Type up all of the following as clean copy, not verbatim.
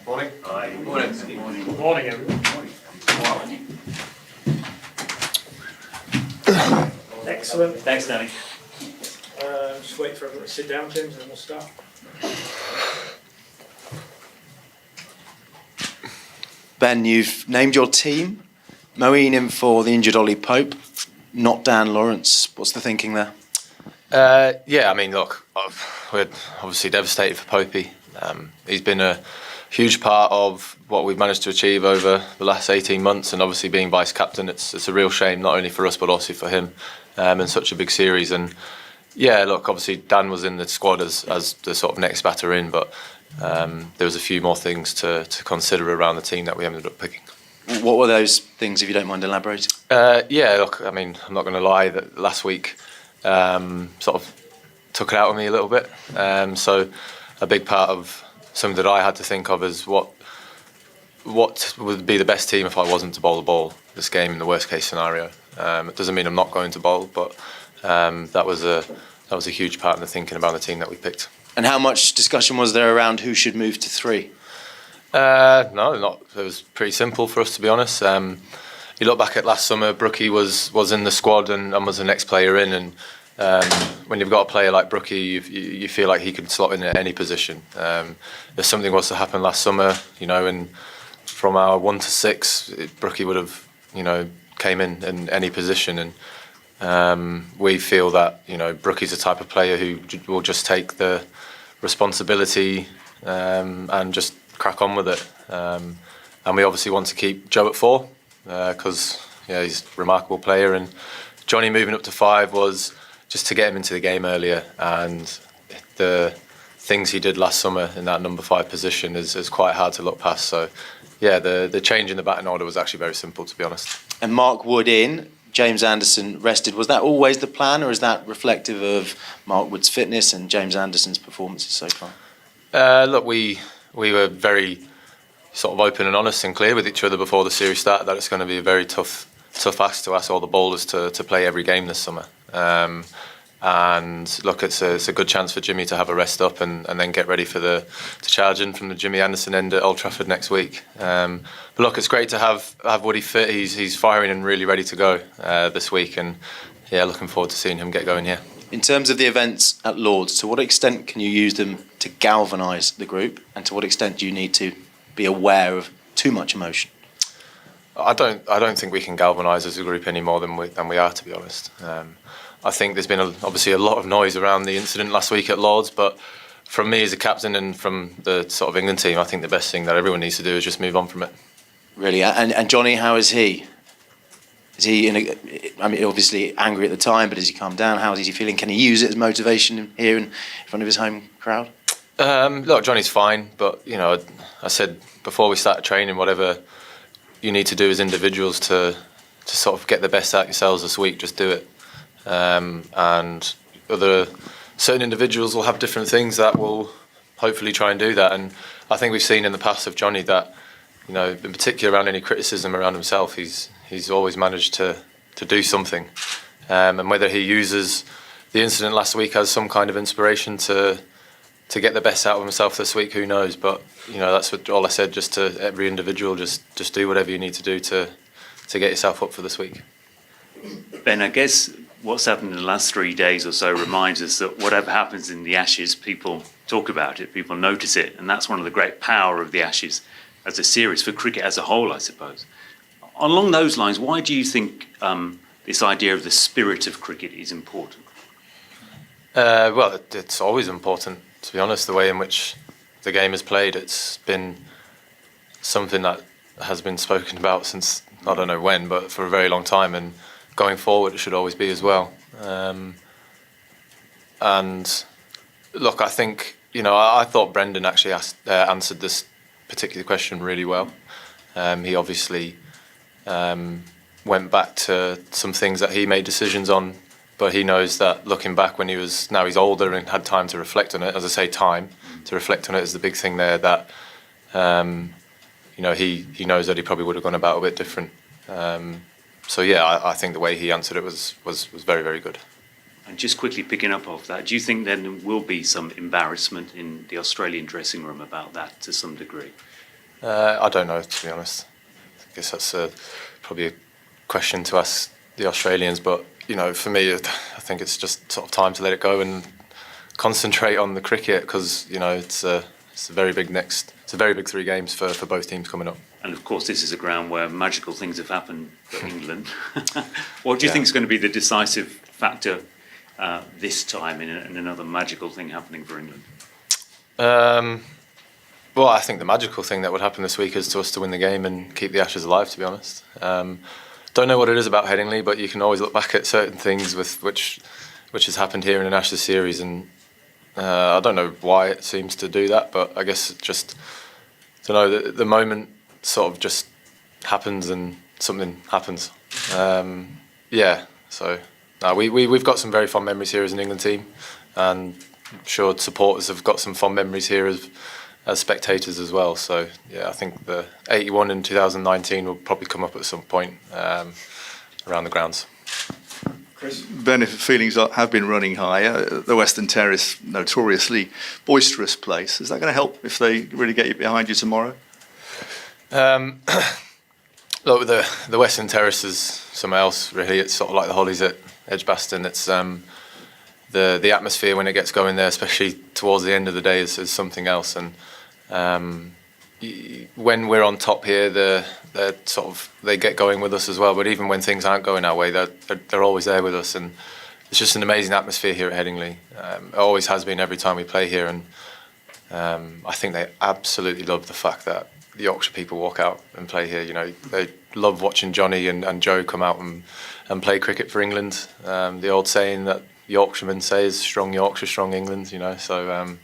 Morning. Hi. Morning. Morning, everyone. Excellent. Thanks, Danny. Just wait for everyone to sit down, James, and then we'll start. Ben, you've named your team. Moeen in for the injured Ollie Pope, not Dan Lawrence. What's the thinking there? Yeah, I mean, look, we're obviously devastated for Popey. He's been a huge part of what we've managed to achieve over the last 18 months, and obviously being vice-captain, it's a real shame, not only for us but also for him in such a big series. And yeah, look, obviously Dan was in the squad as the sort of next batter in, but there was a few more things to consider around the team that we ended up picking. What were those things, if you don't mind elaborating? Yeah, look, I mean, I'm not going to lie, that last week sort of took it out of me a little bit. So a big part of something that I had to think of is what would be the best team if I wasn't to bowl the ball this game in the worst case scenario. It doesn't mean I'm not going to bowl, but that was a huge part in the thinking about the team that we picked. And how much discussion was there around who should move to 3? No, not. It was pretty simple for us, to be honest. You look back at last summer, Brookie was in the squad and was the next player in, and when you've got a player like Brookie, you feel like he could slot in at any position. If something was to happen last summer, and from our 1 to 6, Brookie would have, came in any position, and we feel that Brookie's the type of player who will just take the responsibility and just crack on with it. And we obviously want to keep Joe at 4 because he's a remarkable player, and Johnny moving up to 5 was just to get him into the game earlier, and the things he did last summer in that number 5 position is quite hard to look past. So yeah, the change in the batting order was actually very simple, to be honest. And Mark Wood in, James Anderson rested. Was that always the plan, or is that reflective of Mark Wood's fitness and James Anderson's performances so far? Look, we were very sort of open and honest and clear with each other before the series started that it's going to be a very tough ask to ask all the bowlers to play every game this summer. And look, it's a good chance for Jimmy to have a rest up and then get ready for to charge in from the Jimmy Anderson end at Old Trafford next week. But look, it's great to have Woody fit. He's firing and really ready to go this week, and yeah, looking forward to seeing him get going here. In terms of the events at Lord's, to what extent can you use them to galvanise the group, and to what extent do you need to be aware of too much emotion? I don't think we can galvanise as a group any more than we are, to be honest. I think there's been obviously a lot of noise around the incident last week at Lord's, but from me as a captain and from the sort of England team, I think the best thing that everyone needs to do is just move on from it. Really, and Johnny, how is he? Is he obviously angry at the time, but has he calmed down? How is he feeling? Can he use it as motivation here in front of his home crowd? Look, Johnny's fine, but I said before we started training, whatever you need to do as individuals to sort of get the best out yourselves this week, just do it. And certain individuals will have different things that will hopefully try and do that. And I think we've seen in the past of Johnny that, in particular around any criticism around himself, he's always managed to do something. And whether he uses the incident last week as some kind of inspiration to get the best out of himself this week, who knows? But that's all I said. Just to every individual, just do whatever you need to do to get yourself up for this week. Ben, I guess what's happened in the last 3 days or so reminds us that whatever happens in the Ashes, people talk about it, people notice it, and that's one of the great power of the Ashes as a series for cricket as a whole, I suppose. Along those lines, why do you think this idea of the spirit of cricket is important? Well, it's always important, to be honest. The way in which the game is played, it's been something that has been spoken about since I don't know when, but for a very long time, and going forward it should always be as well. And look, I think I thought Brendan actually answered this particular question really well. He obviously went back to some things that he made decisions on, but he knows that looking back when now he's older and had time to reflect on it. As I say, time to reflect on it is the big thing there. That he knows that he probably would have gone about a bit different. So yeah, I think the way he answered it was very, very good. And just quickly picking up off that, do you think then there will be some embarrassment in the Australian dressing room about that to some degree? I don't know, to be honest. I guess that's probably a question to ask the Australians. But for me, I think it's just sort of time to let it go and concentrate on the cricket, because it's a very big It's a very big 3 games for both teams coming up. And of course, this is a ground where magical things have happened for England. What do you think is going to be the decisive factor this time in another magical thing happening for England? Well, I think the magical thing that would happen this week is to us to win the game and keep the Ashes alive, to be honest. Don't know what it is about Headingley, but you can always look back at certain things with which has happened here in an Ashes series, and I don't know why it seems to do that, but I guess it just, I don't know, the moment sort of just happens and something happens. So we've got some very fond memories here as an England team, and I'm sure supporters have got some fond memories here as spectators as well. So I think the 81 in 2019 will probably come up at some point around the grounds. Ben, if feelings have been running high, the Western Terrace, notoriously boisterous place, is that going to help if they really get you behind you tomorrow? Look, the Western Terrace is somewhere else, really. It's sort of like the Hollies at Edgbaston. It's the atmosphere when it gets going there, especially towards the end of the day, is something else. And when we're on top here, they get going with us as well. But even when things aren't going our way, they're always there with us, and it's just an amazing atmosphere here at Headingley. It always has been every time we play here, and I think they absolutely love the fact that the Yorkshire people walk out and play here. They love watching Johnny and Joe come out and play cricket for England. The old saying that Yorkshiremen say is "Strong Yorkshire, strong England." So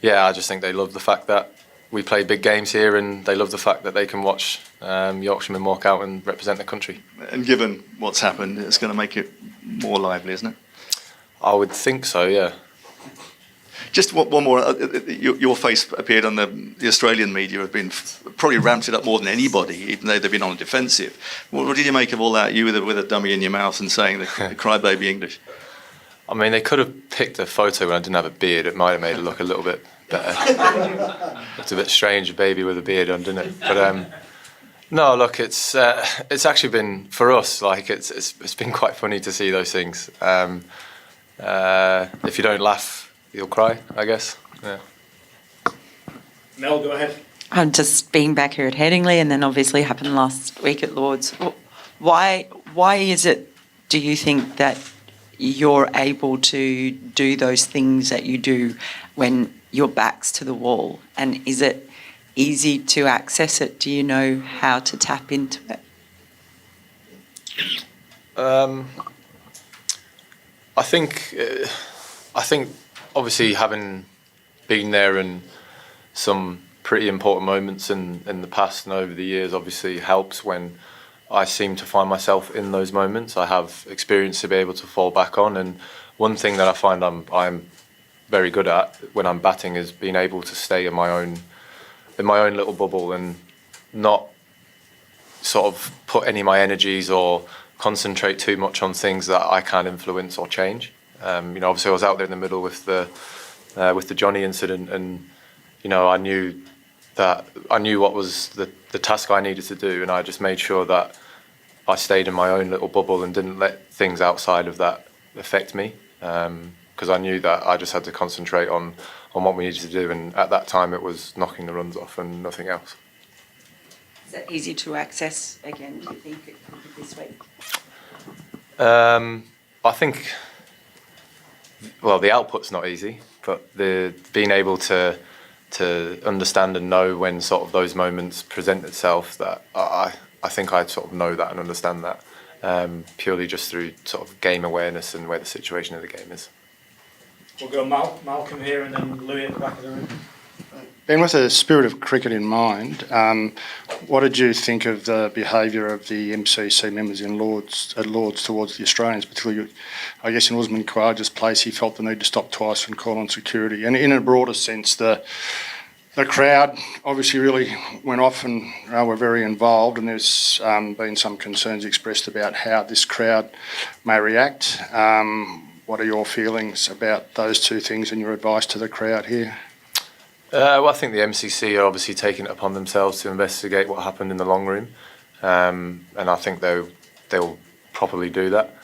I just think they love the fact that we play big games here, and they love the fact that they can watch Yorkshiremen walk out and represent the country. And given what's happened, it's going to make it more lively, isn't it? I would think so, yeah. Just one more. Your face appeared on the Australian media. Have been probably ramped it up more than anybody, even though they've been on the defensive. What did you make of all that? You with a dummy in your mouth and saying the crybaby English. I mean, they could have picked a photo when I didn't have a beard. It might have made it look a little bit better. It's a bit strange, a baby with a beard on, didn't it? But no, look, it's actually been, for us, like it's been quite funny to see those things. If you don't laugh, you'll cry, I guess. Yeah. Mel, go ahead. Just being back here at Headingley, and then obviously happened last week at Lord's. Why is it, do you think, that you're able to do those things that you do when your back's to the wall? And is it easy to access it? Do you know how to tap into it? I think obviously having been there in some pretty important moments in the past and over the years obviously helps when I seem to find myself in those moments. I have experience to be able to fall back on, and one thing that I find I'm very good at when I'm batting is being able to stay in my own little bubble and not sort of put any of my energies or concentrate too much on things that I can't influence or change. Obviously I was out there in the middle with the Johnny incident, and I knew what was the task I needed to do, and I just made sure that I stayed in my own little bubble and didn't let things outside of that affect me, because I knew that I just had to concentrate on what we needed to do, and at that time it was knocking the runs off and nothing else. Is that easy to access again, do you think, it could be this week? I think, well, the output's not easy, but the being able to understand and know when sort of those moments present itself, that I think I'd sort of know that and understand that, purely just through sort of game awareness and where the situation of the game is. We'll go Malcolm here and then Louis at the back of the room. Ben, with the spirit of cricket in mind, what did you think of the behaviour of the MCC members at Lord's towards the Australians, particularly, I guess, in Usman Khawaja's place, he felt the need to stop twice and call on security. And in a broader sense, the crowd obviously really went off and were very involved, and there's been some concerns expressed about how this crowd may react. what are your feelings about those two things and your advice to the crowd here? Well, I think the MCC are obviously taking it upon themselves to investigate what happened in the long room, and I think they'll probably do that.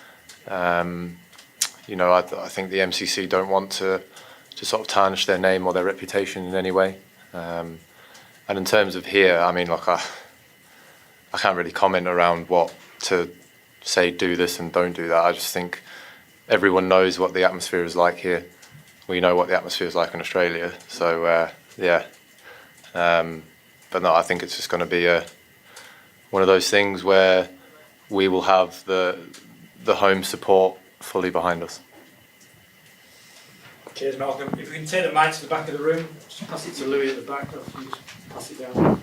You know, I think the MCC don't want to sort of tarnish their name or their reputation in any way. And in terms of here, I mean, like I can't really comment around what to say, do this and don't do that. I just think everyone knows what the atmosphere is like here. We know what the atmosphere is like in Australia. So, yeah. But no, I think it's just going to be one of those things where we will have the home support fully behind us. Cheers, Malcolm. If we can take the mic to the back of the room, just pass it to Louis at the back, or if you just pass it down.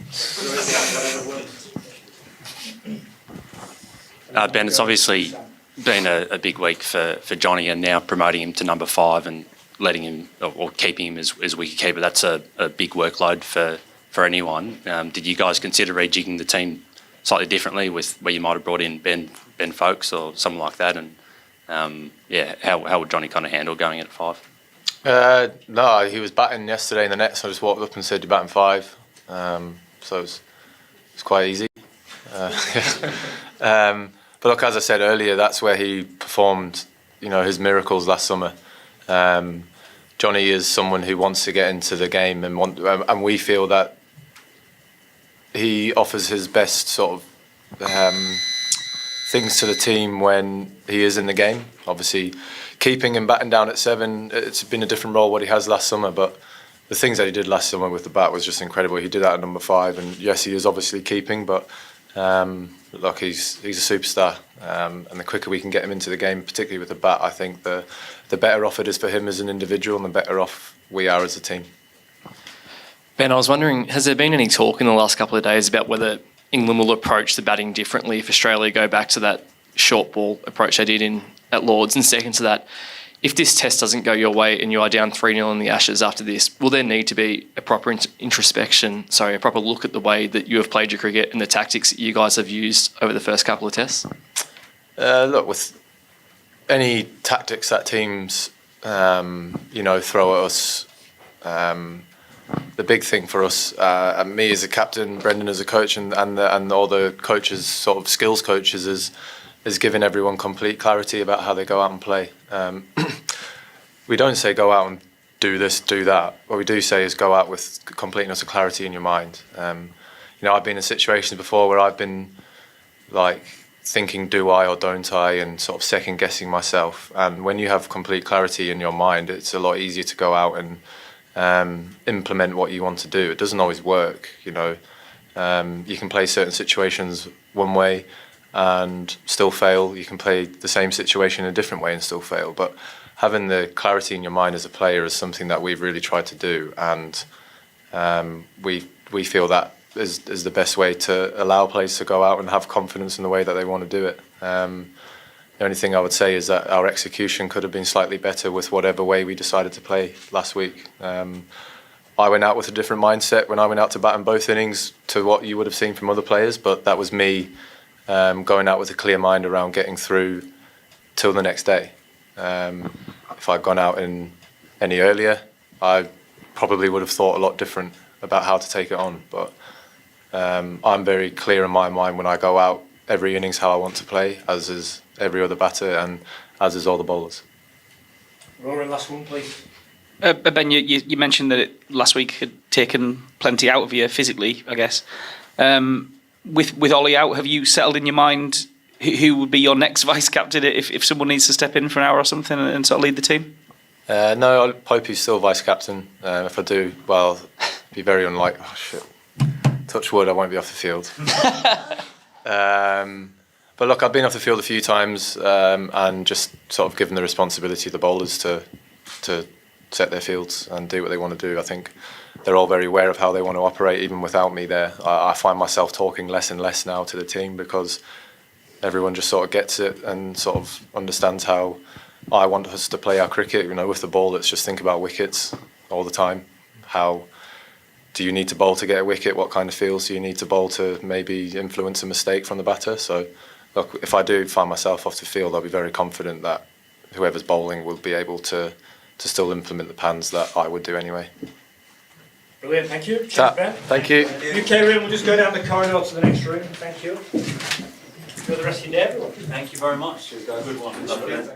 Ben, it's obviously been a big week for Johnny, and now promoting him to number 5 and letting him or keeping him as wicketkeeper. That's a big workload for anyone. Did you guys consider rejigging the team slightly differently with where you might have brought in Ben Folkes or something like that? And how would Johnny kind of handle going in at 5? No, he was batting yesterday in the net, so I just walked up and said, "You're batting 5." So it's quite easy. But look, as I said earlier, that's where he performed, you know, his miracles last summer. Johnny is someone who wants to get into the game and we feel that he offers his best sort of things to the team when he is in the game. Obviously, keeping and batting down at 7, it's been a different role what he has last summer, but the things that he did last summer with the bat was just incredible. He did that at number 5, and yes, he is obviously keeping, but look, he's a superstar, and the quicker we can get him into the game, particularly with the bat, I think the better off it is for him as an individual, and the better off we are as a team. Ben, I was wondering, has there been any talk in the last couple of days about whether England will approach the batting differently if Australia go back to that short ball approach they did at Lords? And second to that, if this test doesn't go your way and you are down 3-0 in the Ashes after this, will there need to be a proper a proper look at the way that you have played your cricket and the tactics that you guys have used over the first couple of tests? Look, with any tactics that teams, throw at us, the big thing for us, and me as a captain, Brendan as a coach, and all the coaches, sort of skills coaches, is giving everyone complete clarity about how they go out and play. We don't say go out and do this, do that. What we do say is go out with completeness of clarity in your mind. I've been in situations before where I've been like thinking, do I or don't I, and sort of second guessing myself. And when you have complete clarity in your mind, it's a lot easier to go out and implement what you want to do. It doesn't always work, you can play certain situations one way and still fail. You can play the same situation in a different way and still fail. But having the clarity in your mind as a player is something that we've really tried to do, and we feel that is the best way to allow players to go out and have confidence in the way that they want to do it. The only thing I would say is that our execution could have been slightly better with whatever way we decided to play last week. I went out with a different mindset when I went out to bat in both innings to what you would have seen from other players, but that was me going out with a clear mind around getting through till the next day. If I'd gone out in any earlier, I probably would have thought a lot different about how to take it on. But I'm very clear in my mind when I go out every innings how I want to play, as is every other batter and as is all the bowlers. Rory, last one, please. Ben, you mentioned that last week had taken plenty out of you physically, I guess. With Ollie out, have you settled in your mind who would be your next vice captain if someone needs to step in for an hour or something and sort of lead the team? No, I hope he's still vice captain. If I do, well, it'd be very unlikely. Oh shit! Touch wood, I won't be off the field. But look, I've been off the field a few times and just sort of given the responsibility of the bowlers to set their fields and do what they want to do. I think they're all very aware of how they want to operate, even without me there. I find myself talking less and less now to the team because everyone just sort of gets it and sort of understands how I want us to play our cricket. With the ball, let's just think about wickets all the time. How do you need to bowl to get a wicket? What kind of fields do you need to bowl to maybe influence a mistake from the batter? So, look, if I do find myself off the field, I'll be very confident that whoever's bowling will be able to still implement the patterns that I would do anyway. Brilliant, thank you. Cheers, Ta- Ben. Thank you. UK room, we'll just go down the corridor to the next room. Thank you. Enjoy the rest of your day, everyone. Thank you very much. Good one.